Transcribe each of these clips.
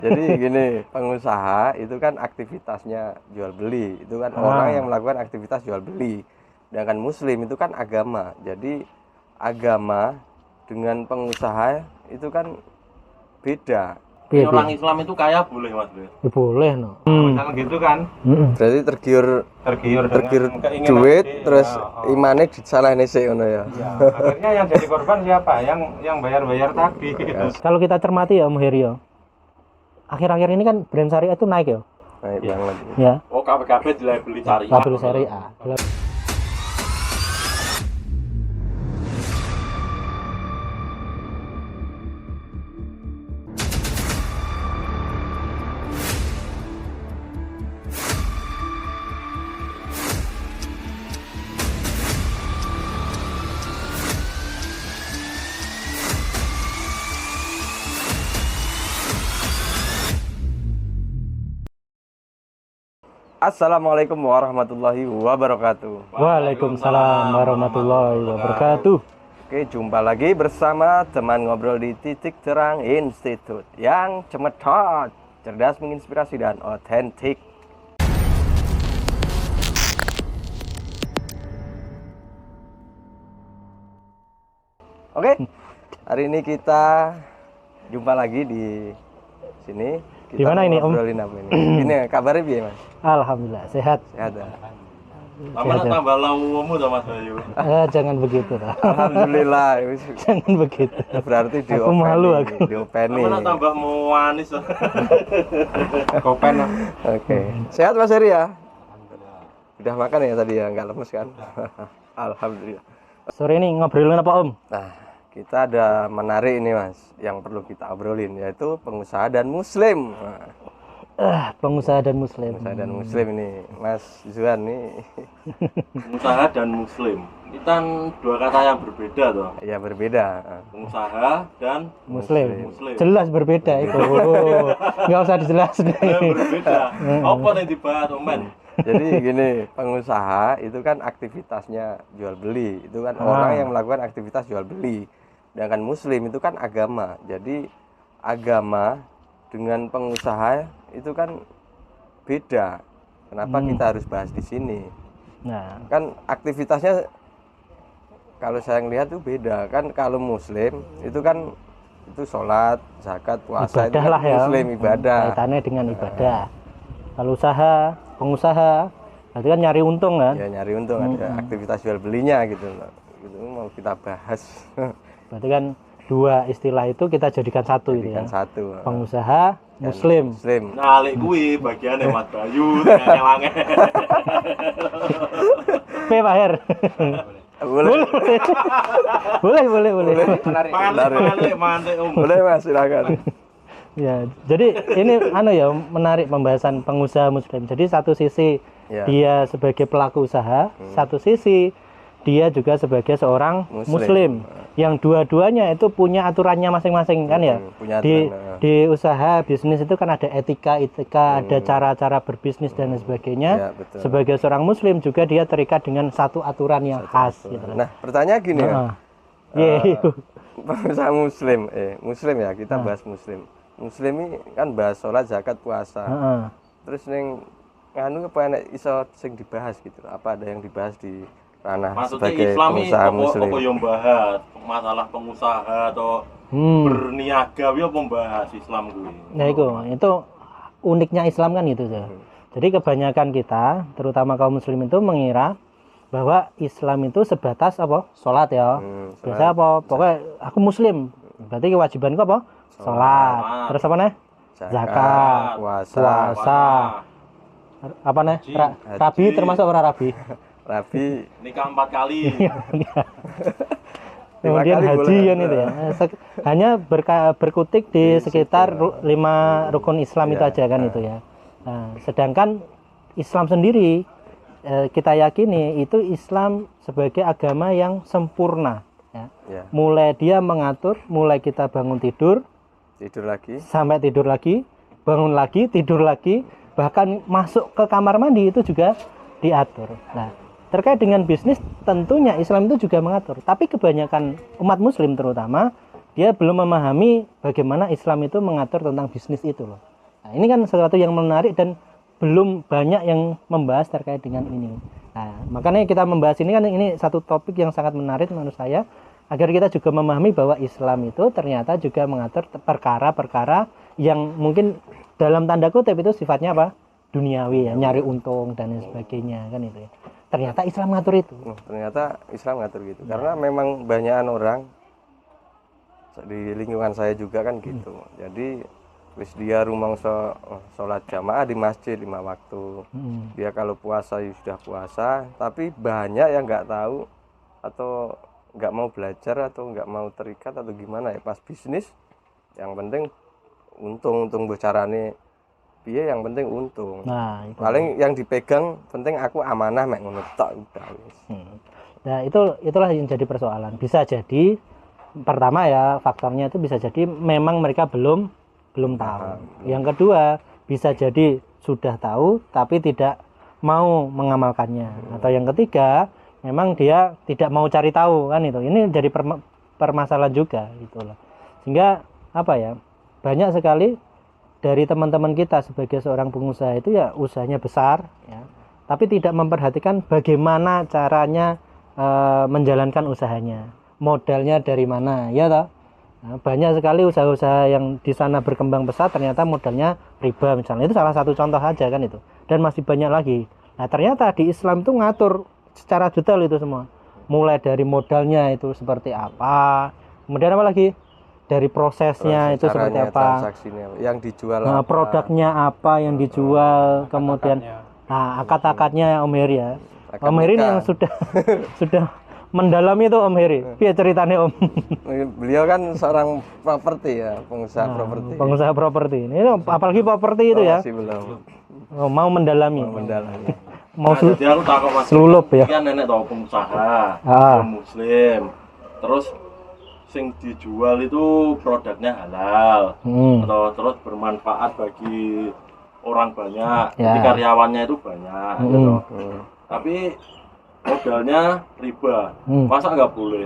Jadi gini, pengusaha itu kan aktivitasnya jual beli, itu kan orang yang melakukan aktivitas jual beli. Sedangkan muslim itu kan agama. Jadi agama dengan pengusaha itu kan beda. Piye, Orang piye? Islam itu kaya boleh mas Bro. Ya boleh no. Kalau gitu kan Berarti tergiur tergiur duit dengan keinginan gede, terus ya, imane disalahin sih ngono ya. ya. Akhirnya yang jadi korban siapa? Yang bayar-bayar tadi. Kalau kita cermati ya Om Herio, akhir-akhir ini kan brand syariah itu naik ya. Naik banget. Ya, Oh KPKP dilabeli syariah. label syariah. Assalamualaikum warahmatullahi wabarakatuh. Waalaikumsalam warahmatullahi wabarakatuh. Oke, jumpa lagi bersama teman ngobrol di Titik Terang Institute yang cemetot, cerdas, menginspirasi, dan otentik. Oke, hari ini kita jumpa lagi di sini. Kita Di mana ini, Om? ngobrolin apa ini? Ini kabarnya piye, Mas? Alhamdulillah sehat. Sehat ya? Tambah tambah laumu tuh Mas Bayu. Jangan begitu lah. Alhamdulillah. Jangan begitu. Berarti Aku malu aku. diopeni. Tambah tambah manis. Kopen. Oke. Sehat Mas Heri ya? Udah makan ya tadi ya? Nggak lemes kan? Alhamdulillah. Sore ini ngobrolin apa Om? Nah, kita ada menarik ini Mas, yang perlu kita obrolin, yaitu pengusaha dan muslim. Nah, Pengusaha dan muslim. pengusaha dan muslim ini, Mas Zuhan nih. Pengusaha dan muslim. Itu kan dua kata yang berbeda tuh. Ya berbeda. Pengusaha dan Muslim. muslim. Jelas berbeda itu. Nggak usah dijelasin. Berbeda. Apa yang dibahas Omen? Jadi gini, pengusaha itu kan aktivitasnya jual beli, itu kan orang yang melakukan aktivitas jual beli. Sedangkan muslim itu kan agama. Jadi agama dengan pengusaha itu kan beda. Kenapa kita harus bahas di sini? Nah, Kan aktivitasnya kalau saya ngelihat itu beda. Kan kalau muslim itu kan itu sholat, zakat, puasa, itu ibadah kan lah ya. muslim ibadah. Kaitannya dengan ibadah. Kalau usaha, pengusaha, berarti kan nyari untung kan? Ya nyari untung, ada aktivitas jual belinya gitu loh. Gitu mau kita bahas. Berarti kan dua istilah itu kita jadikan satu itu ya. Jadikan satu. Pengusaha, Dan muslim. Muslim. Nyalik kuwi bagiannya Mas Bayu, ngewange. Pak Her. Boleh. boleh. Mantik Om. Boleh Mas, silakan. Ya, jadi ini ya menarik pembahasan pengusaha muslim. Jadi satu sisi Ya. dia sebagai pelaku usaha, satu sisi dia juga sebagai seorang muslim. Yang dua-duanya itu punya aturannya masing-masing kan ya. Punya Di aturan, di usaha bisnis itu kan ada etika, ada cara-cara berbisnis dan lain sebagainya. Ya, betul. Sebagai seorang muslim juga dia terikat dengan satu aturan yang khas gitu. Nah, pertanyaan gini ya. Heeh. Ye, Pengusaha muslim ya, kita bahas muslim. Muslim ini kan bahas sholat, zakat, puasa. heeh. Terus ning nganu apa enek iso sing dibahas gitu. Apa ada yang dibahas di ranah Maksudnya sebagai Islam ini pengusaha muslim? apa yang bahas masalah pengusaha atau berniaga ya membahas Islam kuwi. Ya itu uniknya Islam kan gitu ya. Jadi kebanyakan kita, terutama kaum muslim itu mengira bahwa Islam itu sebatas apa? Sholat ya. Biasa apa? Pokoknya aku muslim. Berarti kewajibanku apa? Sholat. Terus apa nih? Zakat, puasa. Apa nih? Rabi termasuk orang rabi. Rabi Nikah 4 kali. Kemudian kali haji boleh. kan itu ya. Hanya berkutik di sekitar 5 rukun Islam itu aja kan itu ya. Nah, sedangkan Islam sendiri kita yakini itu Islam sebagai agama yang sempurna ya. ya, Mulai dia mengatur, mulai kita bangun tidur tidur lagi. sampai tidur lagi, bangun lagi, tidur lagi, bahkan masuk ke kamar mandi itu juga diatur. Nah, terkait dengan bisnis tentunya Islam itu juga mengatur, tapi kebanyakan umat muslim terutama dia belum memahami bagaimana Islam itu mengatur tentang bisnis itu loh. Nah, ini kan sesuatu yang menarik dan belum banyak yang membahas terkait dengan ini. Nah, makanya kita membahas ini kan, ini satu topik yang sangat menarik menurut saya, agar kita juga memahami bahwa Islam itu ternyata juga mengatur perkara-perkara yang mungkin dalam tanda kutip itu sifatnya apa? Duniawi ya, nyari untung dan lain sebagainya kan itu ya. Ternyata Islam ngatur itu. Ternyata Islam ngatur gitu. Karena memang banyakan orang di lingkungan saya juga kan gitu. Jadi wis dia rumangsa sholat jamaah di masjid 5 waktu. Dia kalau puasa ya sudah puasa, tapi banyak yang nggak tahu atau nggak mau belajar atau nggak mau terikat atau gimana ya, pas bisnis yang penting untung bicarane piye, yang penting untung. Nah, itu. Paling yang dipegang penting aku amanah mek ngono tok udah wis. Nah, itulah yang jadi persoalan. Bisa jadi pertama ya, faktornya itu bisa jadi memang mereka belum tahu. Yang kedua, bisa jadi sudah tahu tapi tidak mau mengamalkannya. Atau yang ketiga, memang dia tidak mau cari tahu kan itu. Ini jadi permasalahan juga gitu loh. Sehingga apa ya? Banyak sekali dari teman-teman kita sebagai seorang pengusaha itu ya usahanya besar ya, tapi tidak memperhatikan bagaimana caranya menjalankan usahanya. Modalnya dari mana ya toh? Nah, banyak sekali usaha-usaha yang di sana berkembang besar ternyata modalnya riba misalnya, itu salah satu contoh aja kan itu, dan masih banyak lagi. Nah, ternyata di Islam itu ngatur secara detail itu semua, mulai dari modalnya itu seperti apa, kemudian apa lagi dari prosesnya itu seperti apa, yang dijual nah, produknya apa yang dijual, kemudian nah akad-akadnya Om Heri ya, Om Heri ini yang sudah mendalami itu Om Heri. Biar ceritanya Om. Beliau kan seorang properti ya, pengusaha properti. Pengusaha properti. Ini apalagi properti itu ya. Masih belum. Oh, mau mendalami. Mau jadi aku takut Mas. Selulup ya. Kan nenek tahu pengusaha, muslim. Terus sing dijual itu produknya halal. Atau terus bermanfaat bagi orang banyak. Jadi karyawannya itu banyak gitu. Tapi modalnya riba, masa nggak boleh?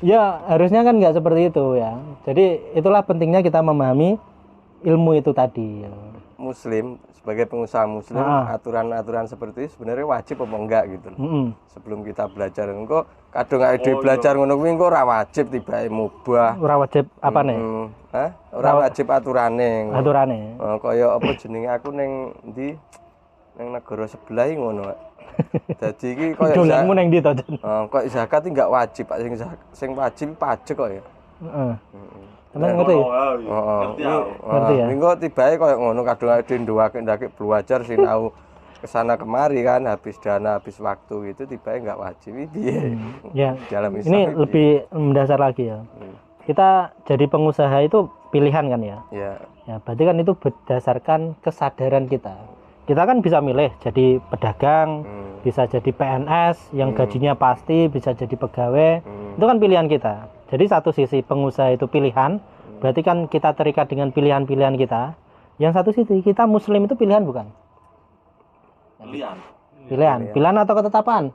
Ya harusnya kan nggak seperti itu ya. Jadi itulah pentingnya kita memahami ilmu itu tadi. Muslim sebagai pengusaha muslim, aturan-aturan seperti itu sebenarnya wajib apa enggak gitu. Sebelum kita belajar, engko kadang ide belajar ngono kuwi engko ora wajib tibae mubah. Ora wajib apa nih? Ora wajib aturane. Aturane. Kaya apa jenenge aku ning ndi ning negara sebelah iki ngono. Jadi iki koyo dolanmu nang ndi to? Kok zakat iki enggak wajib, Pak. Sing wajib pajak kok ya. Heeh. Temen ngerti? Ngerti ya. Minggu tibae koyo ngono, kadang ade ndake belajar sinau kesana kemari kan, habis dana, habis waktu gitu tibae enggak wajib piye. Ya. Dalam Islam ini lebih mendasar lagi ya. Kita jadi pengusaha itu pilihan kan ya? Iya. Ya, berarti kan itu berdasarkan kesadaran kita. Kita kan bisa milih jadi pedagang, bisa jadi PNS yang gajinya pasti, bisa jadi pegawai. Itu kan pilihan kita. Jadi satu sisi pengusaha itu pilihan, berarti kan kita terikat dengan pilihan-pilihan kita. Yang satu sisi kita muslim itu pilihan bukan? Pilihan atau ketetapan?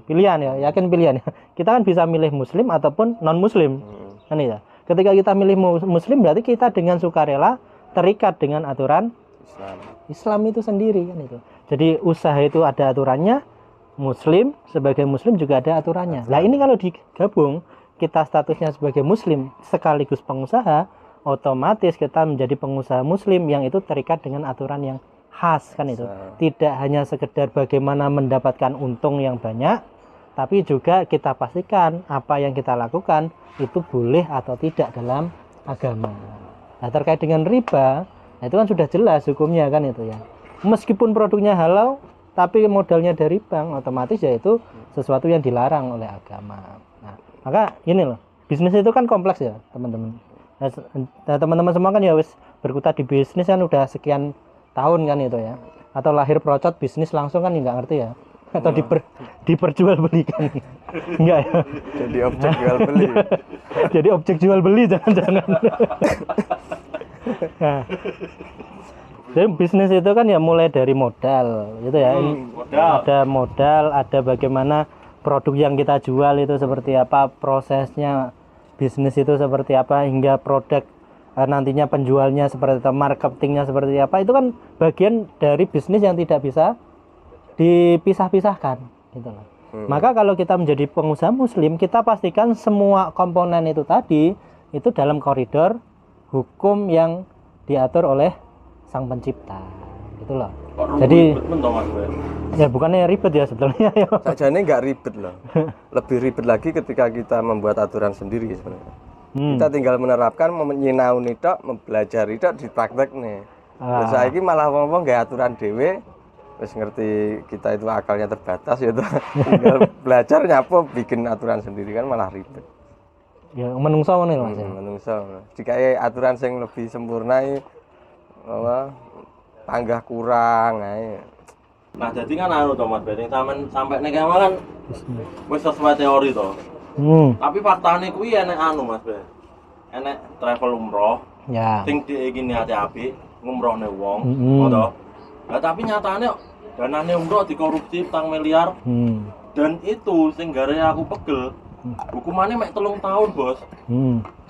Pilihan ya, yakin pilihan. Kita kan bisa milih muslim ataupun non muslim. Kan ya. Ketika kita milih muslim berarti kita dengan sukarela terikat dengan aturan Islam itu sendiri kan itu. Jadi usaha itu ada aturannya, muslim sebagai muslim juga ada aturannya. Nah, ini kalau digabung, kita statusnya sebagai muslim sekaligus pengusaha, otomatis kita menjadi pengusaha muslim yang itu terikat dengan aturan yang khas kan itu. Tidak hanya sekedar bagaimana mendapatkan untung yang banyak, tapi juga kita pastikan apa yang kita lakukan itu boleh atau tidak dalam agama. Nah, terkait dengan riba, nah itu kan sudah jelas hukumnya kan itu ya. Meskipun produknya halal, tapi modalnya dari bank, otomatis ya itu sesuatu yang dilarang oleh agama. Nah, maka ini loh, bisnis itu kan kompleks ya teman-teman. Nah, teman-teman semua kan ya wis berkutat di bisnis kan udah sekian tahun kan itu ya. Atau lahir procot bisnis langsung kan nggak ngerti ya. Atau diperjualbelikan. Enggak ya. Jadi objek jual beli. Jadi objek jual beli jangan-jangan. Nah, jadi bisnis itu kan ya mulai dari modal gitu ya. Ada modal, ada bagaimana produk yang kita jual itu seperti apa, prosesnya bisnis itu seperti apa, hingga produk nantinya penjualnya seperti apa, marketingnya seperti apa, itu kan bagian dari bisnis yang tidak bisa dipisah-pisahkan gitu loh. Maka kalau kita menjadi pengusaha muslim, kita pastikan semua komponen itu tadi itu dalam koridor hukum yang diatur oleh sang pencipta gitu loh. Jadi ya bukannya ribet ya sebetulnya ya. Sajane nggak ribet loh. Lebih ribet lagi ketika kita membuat aturan sendiri sebenarnya. Kita tinggal menerapkan, menyinau tok, mempelajari tok, dipraktek nih. Terus saiki malah wong-wong gak aturan dhewe, wis ngerti kita itu akalnya terbatas ya tinggal belajar nyapo bikin aturan sendiri kan malah ribet. Ya menungso ngene lho Mas. Menungso. Dikae aturan sing lebih sempurna apa panggah kurang ae. Nah, jadi kan anu to Mas, berarti sampai nek kan wis sesuai teori to. Tapi faktane kuwi enek anu Mas, enek travel umroh. Ya. Sing iki niate apik, ngumrohne wong, to. Lah tapi nyatane danane umroh dikorupsi 4 miliar. Dan itu sing gare aku pegel. Hukumannya mek 3 tahun, Bos.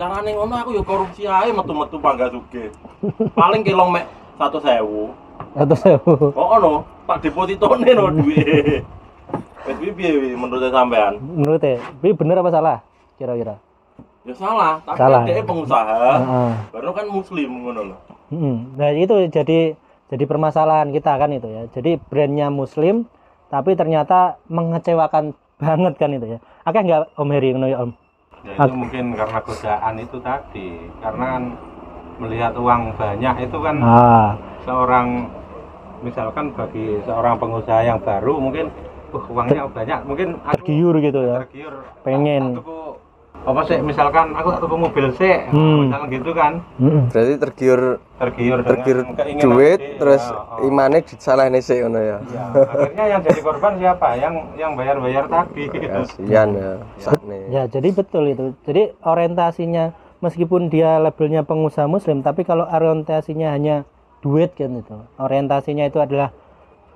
Carane ngono aku ya korupsi ae metu-metu pangga sugih. Paling kilong mek 100.000. 100.000. Oh no, Pak depositone no duwe. Wis piye menurut sampean? Menurut tapi bener apa salah kira-kira? Ya salah, tapi salah. Dia pengusaha. Baru kan muslim ngono loh. Nah, itu jadi permasalahan kita kan itu ya. Jadi brandnya muslim tapi ternyata mengecewakan banget kan itu ya. Akeh enggak Om Heri ngono ya Om? Ya itu mungkin karena godaan itu tadi. Karena kan melihat uang banyak itu kan seorang misalkan bagi seorang pengusaha yang baru mungkin uangnya banyak, mungkin tergiur gitu ya. Tergiur. Pengen apa sih misalkan aku tuku mobil sih, misalkan gitu kan. Berarti tergiur duit terus imane disalahne sik ngono ya. Iya, akhirnya yang jadi korban siapa? Yang bayar-bayar tadi. Kasihan ya sakne. Ya, jadi betul itu. Jadi orientasinya meskipun dia labelnya pengusaha muslim, tapi kalau orientasinya hanya duit kan itu. Orientasinya itu adalah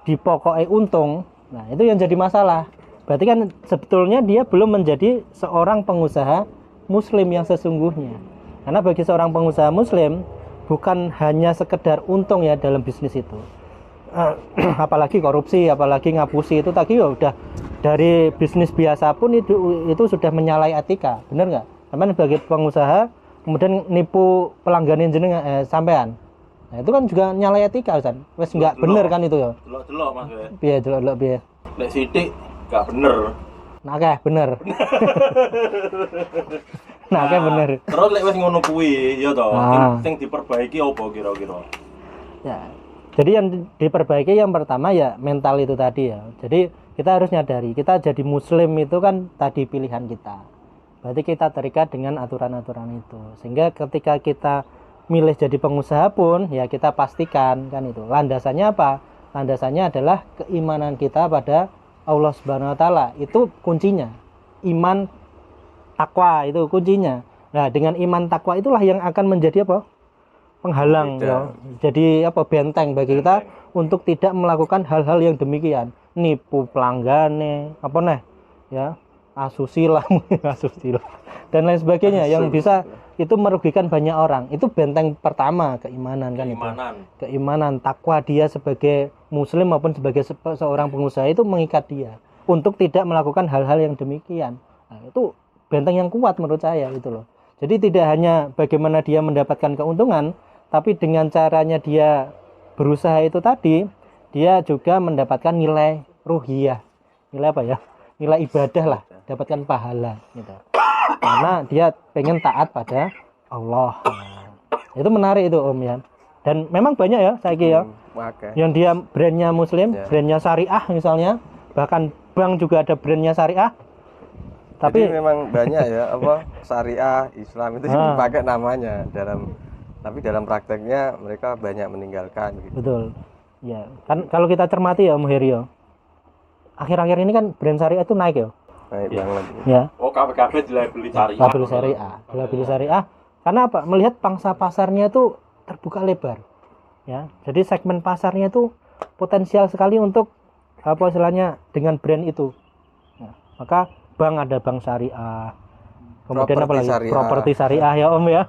dipokoknya untung. Nah, itu yang jadi masalah. Berarti kan sebetulnya dia belum menjadi seorang pengusaha muslim yang sesungguhnya. Karena bagi seorang pengusaha muslim bukan hanya sekedar untung ya dalam bisnis itu. Apalagi korupsi, apalagi ngapusi itu tadi ya udah dari bisnis biasa pun itu sudah menyalahi etika. Benar nggak? Sampai bagi pengusaha kemudian nipu pelanggan jenengan sampean. Nah, itu kan juga nyalahi etika kan. Wes enggak bener kan itu ya. Delok-delok Mas. Piye delok piye? Nek sithik gak bener. Nah, kayak bener. Nah, kayak bener. Terus lek wis ngono kuwi ya toh, sing diperbaiki apa kira-kira? Ya. Jadi yang diperbaiki yang pertama ya mental itu tadi ya. Jadi kita harus nyadari, kita jadi muslim itu kan tadi pilihan kita. Berarti kita terikat dengan aturan-aturan itu. Sehingga ketika kita milih jadi pengusaha pun ya kita pastikan kan itu. Landasannya apa? Landasannya adalah keimanan kita pada Allah Subhanahu wa taala. Itu kuncinya. Iman takwa itu kuncinya. Nah, dengan iman takwa itulah yang akan menjadi apa? Penghalang ya. Jadi apa? Benteng bagi kita untuk tidak melakukan hal-hal yang demikian. Nipu pelanggane, apa nih? Ya, asusila dan lain sebagainya yang bisa itu merugikan banyak orang. Itu benteng pertama keimanan kan itu. Keimanan takwa dia sebagai muslim maupun sebagai seorang pengusaha itu mengikat dia untuk tidak melakukan hal-hal yang demikian. Nah, itu benteng yang kuat menurut saya itu loh. Jadi tidak hanya bagaimana dia mendapatkan keuntungan, tapi dengan caranya dia berusaha itu tadi, dia juga mendapatkan nilai ruhiyah. Nilai apa ya? Nilai ibadah lah, dapatkan pahala gitu. Karena dia pengen taat pada Allah. Nah, itu menarik itu Om ya. Dan memang banyak ya saya kira yang dia brandnya muslim, brandnya syariah misalnya, bahkan bank juga ada brandnya syariah. Tapi memang banyak ya apa syariah Islam itu dipakai namanya tapi dalam prakteknya mereka banyak meninggalkan gitu. Betul. Ya, kan kalau kita cermati ya Om Herio. Akhir-akhir ini kan brand syariah itu naik ya. Naik banget. Ya. Oh, kabeh dilabeli syariah. Label syariah. Label syariah. Karena apa? Melihat pangsa pasarnya itu terbuka lebar. Ya. Jadi segmen pasarnya itu potensial sekali untuk apa istilahnya dengan brand itu. Ya. Maka bank ada bank syariah. Kemudian apa lagi? Properti syariah ya Om ya.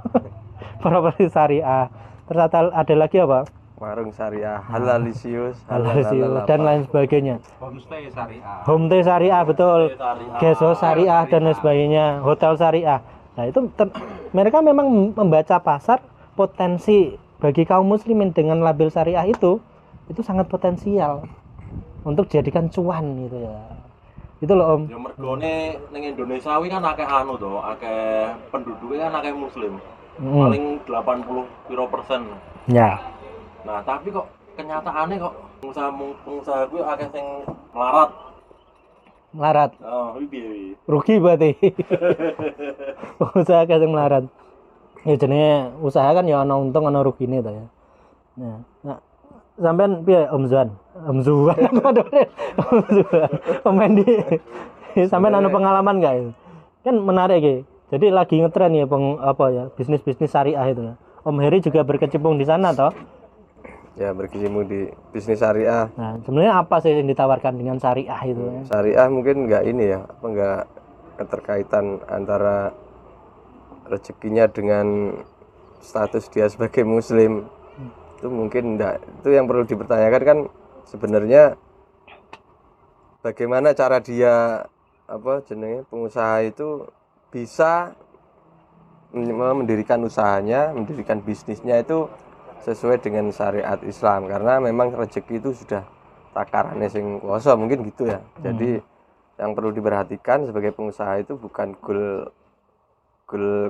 properti syariah. Terus ada lagi apa? Warung syariah, halalisius, Dan lain sebagainya. Homestay Syariah betul. Geso syariah dan lain sebagainya, hotel syariah. Nah, itu mereka memang membaca pasar potensi bagi kaum muslimin dengan label syariah itu sangat potensial untuk dijadikan cuan gitu ya. Itu loh Om. Ya mergone ning Indonesia wi kan akeh anu to, akeh penduduknya kan akeh muslim. Paling 80% Ya. Nah, tapi kok kenyataannya kok pengusaha gue akeh sing melarat. Oh, piye? Rugi berarti. Usaha kasih melarat. Ya jenenge usaha kan ya ana untung ana rugine to ya. Nah, sampean piye Om Zuan? Om Zuan. Om Mendi. Sampean ana pengalaman enggak itu? Kan menarik iki. Jadi lagi ngetren ya bisnis-bisnis syariah itu ya. Om Heri juga berkecimpung di sana toh? Ya, berkecimpung di bisnis syariah. Nah, sebenarnya apa sih yang ditawarkan dengan syariah itu? Syariah mungkin enggak ini ya, enggak keterkaitan antara rezekinya dengan status dia sebagai muslim. Itu mungkin enggak. Itu yang perlu dipertanyakan kan sebenarnya bagaimana cara dia pengusaha itu bisa mendirikan usahanya, mendirikan bisnisnya itu sesuai dengan syariat Islam, karena memang rezeki itu sudah takarannya sing kuasa mungkin gitu ya. Jadi yang perlu diperhatikan sebagai pengusaha itu bukan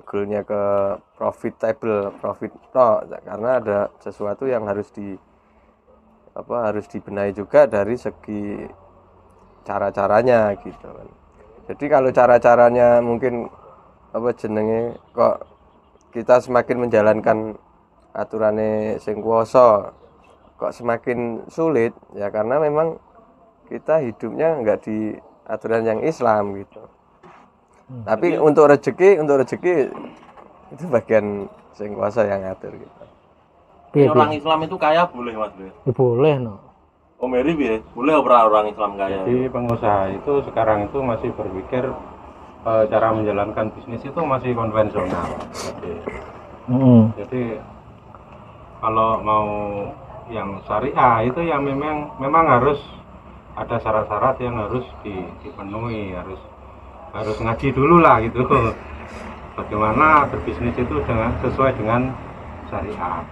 goalnya ke profit karena ada sesuatu yang harus dibenahi juga dari segi cara-caranya gitu kan. Jadi kalau cara-caranya mungkin kok kita semakin menjalankan aturannya sing kuwasa kok semakin sulit ya, karena memang kita hidupnya enggak di aturan yang Islam gitu. Tapi untuk rezeki itu bagian sing kuwasa yang ngatur gitu. Orang Islam itu kaya boleh Mas? Ya, boleh no. Om Heri piye? Boleh ora orang Islam kaya? Jadi pengusaha itu sekarang itu masih berpikir cara menjalankan bisnis itu masih konvensional. Jadi kalau mau yang syariah itu yang memang harus ada syarat-syarat yang harus dipenuhi, harus ngaji dulu lah gitu. Bagaimana berbisnis itu sesuai dengan syariat.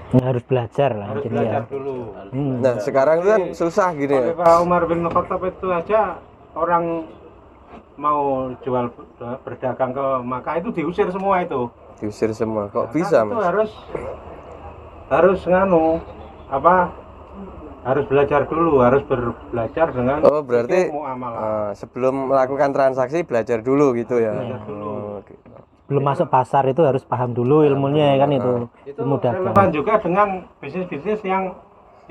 Harus belajar lah. Harus belajar dulu. Nah, sekarang kan susah gini ya. Pak Umar bin Khattab itu aja orang mau jual berdagang ke Makkah itu diusir semua itu. Diusir semua. Kok bisa, Mas? Itu harus harus belajar dulu, harus belajar dengan berarti sebelum melakukan transaksi belajar dulu gitu ya. Belajar dulu. Gitu. Belum masuk pasar itu harus paham dulu ilmunya kan itu. Itu ilmu dagang. Relevan juga dengan bisnis-bisnis yang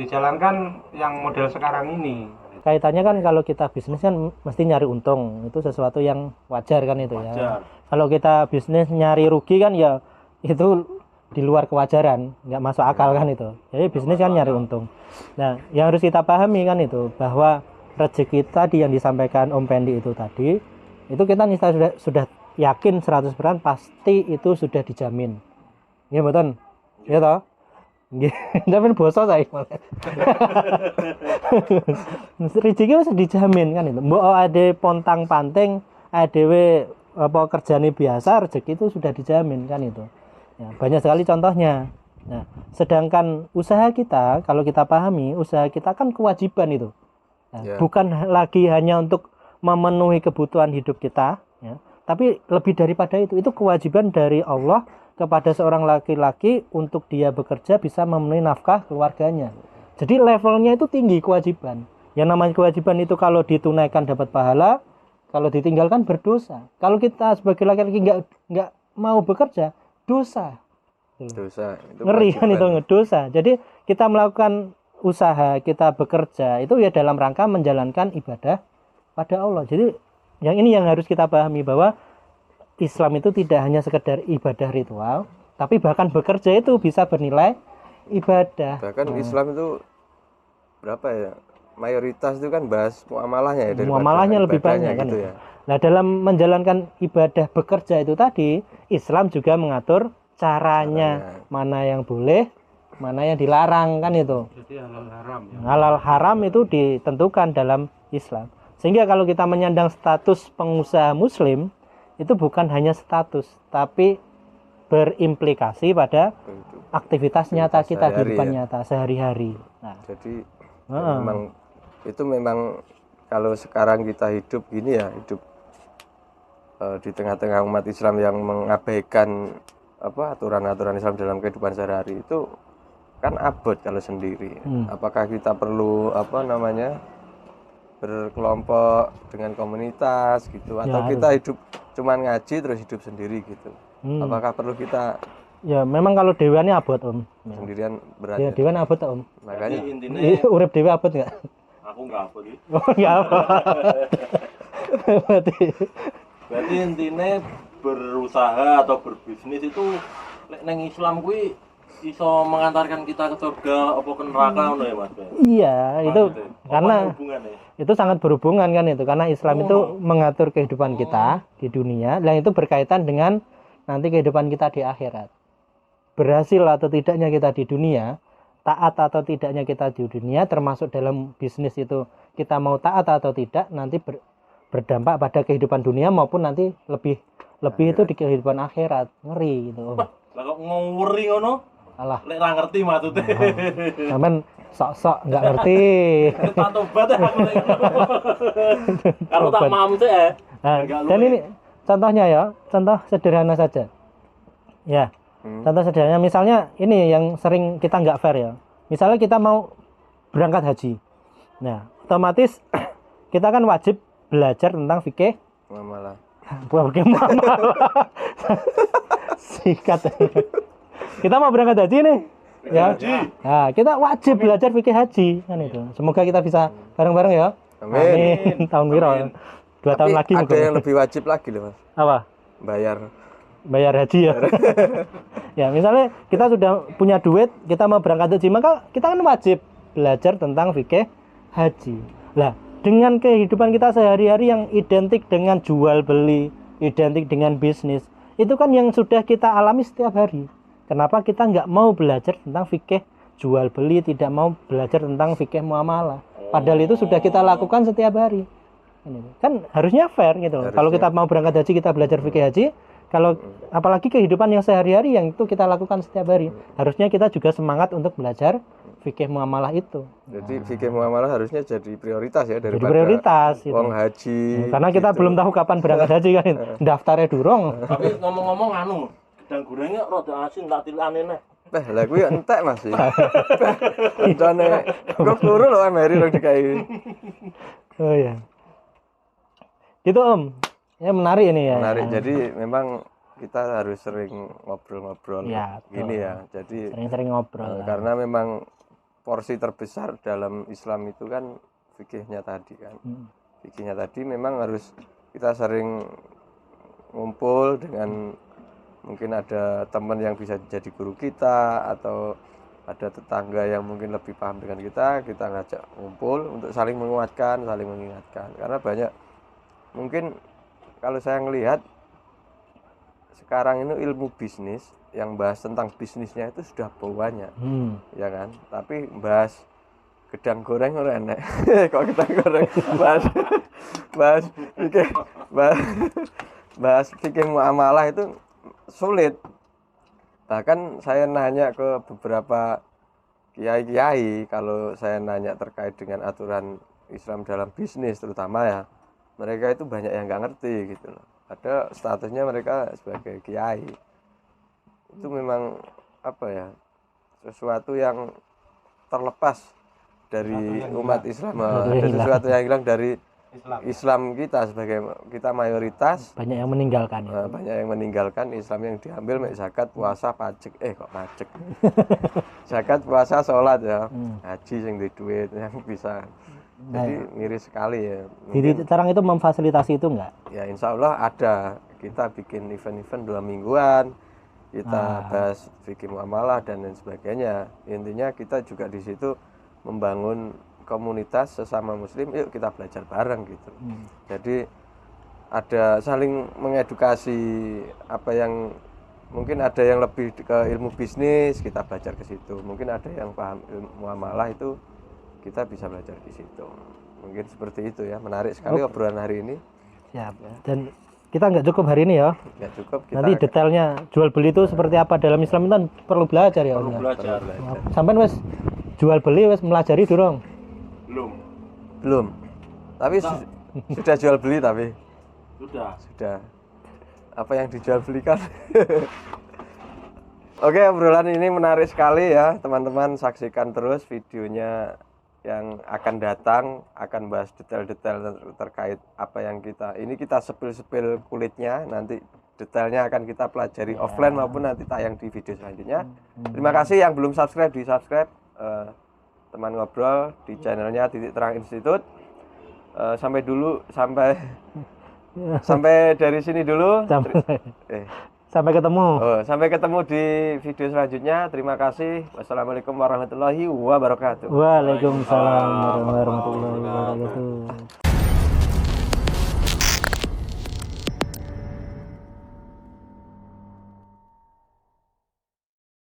dijalankan yang model sekarang ini. Kaitannya kan kalau kita bisnis kan mesti nyari untung, itu sesuatu yang wajar kan itu ya. Kalau kita bisnis nyari rugi kan ya itu di luar kewajaran, nggak masuk akal kan itu. Jadi bisnis kan nyari untung. Nah, yang harus kita pahami kan itu bahwa rezeki tadi yang disampaikan Om Pendi itu tadi, itu kita sudah yakin 100% pasti itu sudah dijamin. Iya betul? Iya toh? Jamin boso saya. Rezeki wis dijamin kan itu. Mbok ada pontang-panting, adewe kerjane biasa, rezeki itu sudah dijamin kan itu. Ya, banyak sekali contohnya. Nah, sedangkan usaha kita, kalau kita pahami, usaha kita kan kewajiban itu. Nah, bukan lagi hanya untuk memenuhi kebutuhan hidup kita, ya, tapi lebih daripada itu kewajiban dari Allah kepada seorang laki-laki untuk dia bekerja bisa memenuhi nafkah keluarganya. Jadi levelnya itu tinggi kewajiban. Yang namanya kewajiban itu kalau ditunaikan dapat pahala, kalau ditinggalkan berdosa. Kalau kita sebagai laki-laki nggak mau bekerja, dosa. Ngeri kan itu dosa. Jadi kita melakukan usaha, kita bekerja itu ya dalam rangka menjalankan ibadah pada Allah. Jadi yang ini yang harus kita pahami bahwa Islam itu tidak hanya sekedar ibadah ritual, tapi bahkan bekerja itu bisa bernilai ibadah. Bahkan Islam itu berapa ya? Mayoritas itu kan bahas muamalahnya ya, muamalahnya lebih banyak kan gitu ya. Nah, dalam menjalankan ibadah bekerja itu tadi, Islam juga mengatur caranya mana yang boleh, mana yang dilarang, kan itu. Jadi halal haram ya. Halal haram itu ditentukan dalam Islam. Sehingga kalau kita menyandang status pengusaha muslim, itu bukan hanya status, tapi berimplikasi pada aktivitas nyata kita, kehidupan nyata sehari-hari. Nah, jadi memang kalau sekarang kita hidup gini ya, hidup di tengah-tengah umat Islam yang mengabaikan aturan-aturan Islam dalam kehidupan sehari-hari, itu kan abot kalau sendiri. Apakah kita perlu berkelompok dengan komunitas gitu, atau kita hidup cuman ngaji terus hidup sendiri gitu? Apakah perlu kita memang kalau dewannya abot sendirian berat? Ya dewan abot om. Makanya intinya urip dewa abot nggak? Aku nggak abot sih. Oh nggak abot. Berarti intinya berusaha atau berbisnis itu neng Islam kuwi iso mengantarkan kita ke surga apa ke neraka ngono ya Mas? Iya, itu karena itu sangat berhubungan kan itu, karena Islam itu mengatur kehidupan kita di dunia, dan itu berkaitan dengan nanti kehidupan kita di akhirat. Berhasil atau tidaknya kita di dunia, taat atau tidaknya kita di dunia, termasuk dalam bisnis itu kita mau taat atau tidak, nanti berdampak pada kehidupan dunia maupun nanti lebih itu di kehidupan akhirat. Ngeri gitu. Lah kok ngawuri ngono? Alah, lek ra ngerti maksudnya. Cuman sok-sok nggak ngerti. Tak tobat aku lek. Kalau tak paham sih dan ini contohnya ya, contoh sederhana saja. Ya. Contoh sederhana misalnya ini yang sering kita nggak fair ya. Misalnya kita mau berangkat haji. Nah, otomatis kita kan wajib belajar tentang fikih muamalah. Fikih muamalah. Sikat. Kita mau berangkat haji nih, ya. Nah, kita wajib belajar fikih haji kan itu. Semoga kita bisa bareng-bareng ya. Amin. Tahun wiro. 2 tahun lagi. Ada yang lebih wajib lagi loh Mas. Apa? Bayar haji ya. Ya, misalnya kita sudah punya duit, kita mau berangkat haji, maka kita kan wajib belajar tentang fikih haji. Lah, dengan kehidupan kita sehari-hari yang identik dengan jual beli, identik dengan bisnis, itu kan yang sudah kita alami setiap hari. Kenapa kita nggak mau belajar tentang fikih jual beli, tidak mau belajar tentang fikih muamalah? Padahal itu sudah kita lakukan setiap hari. Kan harusnya fair gitu loh. Kalau kita mau berangkat haji, kita belajar fikih haji. Kalau apalagi kehidupan yang sehari-hari yang itu kita lakukan setiap hari, harusnya kita juga semangat untuk belajar fikih muamalah itu. Jadi fikih muamalah harusnya jadi prioritas ya daripada prioritas uang haji. Karena kita belum tahu kapan berangkat haji kan, daftarnya durung. Tapi ngomong-ngomong gedang gorengnya rada asin tak tilane neh. Lah kuwi entek Mas. Encane kok turu lho Mary rong dikai. Oh iya. Gitu Om. Ya menarik ini ya. Menarik. Jadi memang kita harus sering ngobrol-ngobrol ya, gini ya. Jadi sering-sering ngobrol. Karena memang porsi terbesar dalam Islam itu kan fikihnya tadi kan. Fikihnya tadi memang harus kita sering ngumpul dengan mungkin ada teman yang bisa jadi guru kita, atau ada tetangga yang mungkin lebih paham dengan kita ngajak ngumpul untuk saling menguatkan, saling mengingatkan. Karena banyak mungkin kalau saya ngelihat sekarang ini ilmu bisnis yang bahas tentang bisnisnya itu sudah banyak, ya kan? Tapi bahas gedang goreng ora enak. Kok gedang goreng bahas fikih muamalah itu sulit. Bahkan saya nanya ke beberapa kiai-kiai, kalau saya nanya terkait dengan aturan Islam dalam bisnis terutama ya, mereka itu banyak yang nggak ngerti gitu loh. Ada statusnya mereka sebagai kiai. Itu memang sesuatu yang terlepas dari umat Islam. Ada sesuatu yang hilang dari Islam kita, sebagai kita mayoritas banyak yang meninggalkan ya. Banyak yang meninggalkan Islam yang diambil zakat, puasa, pajak. Kok pajak? Zakat, puasa, sholat ya. Haji yang di duit yang bisa. Jadi miris sekali ya. Jadi sekarang itu memfasilitasi itu enggak? Ya insya Allah ada. Kita bikin event-event 2 mingguan. Kita bahas fikih muamalah dan lain sebagainya. Intinya kita juga di situ membangun komunitas sesama muslim, yuk kita belajar bareng gitu. Jadi ada saling mengedukasi apa yang mungkin ada yang lebih ke ilmu bisnis, kita belajar ke situ. Mungkin ada yang paham ilmu muamalah, itu kita bisa belajar di situ. Mungkin seperti itu ya. Menarik sekali obrolan hari ini. Siap. Dan kita nggak cukup hari ini ya. Nggak cukup. Kita Nanti detailnya jual beli itu seperti apa dalam Islam itu kan perlu belajar ya. Perlu belajar. Sampai wes jual beli wes melajari durung? belum. Tapi sudah jual beli tapi. Sudah. Apa yang dijual belikan? Oke, obrolan ini menarik sekali ya, teman-teman. Saksikan terus videonya yang akan datang, akan bahas detail-detail terkait apa yang kita sepil-sepil kulitnya. Nanti detailnya akan kita pelajari offline maupun nanti tayang di video selanjutnya. Terima kasih yang belum subscribe, di subscribe. Teman ngobrol di channelnya Titik Terang Institute. Sampai dari sini dulu. Sampai ketemu. Sampai ketemu di video selanjutnya. Terima kasih. Wassalamualaikum warahmatullahi wabarakatuh. Waalaikumsalam warahmatullahi wabarakatuh.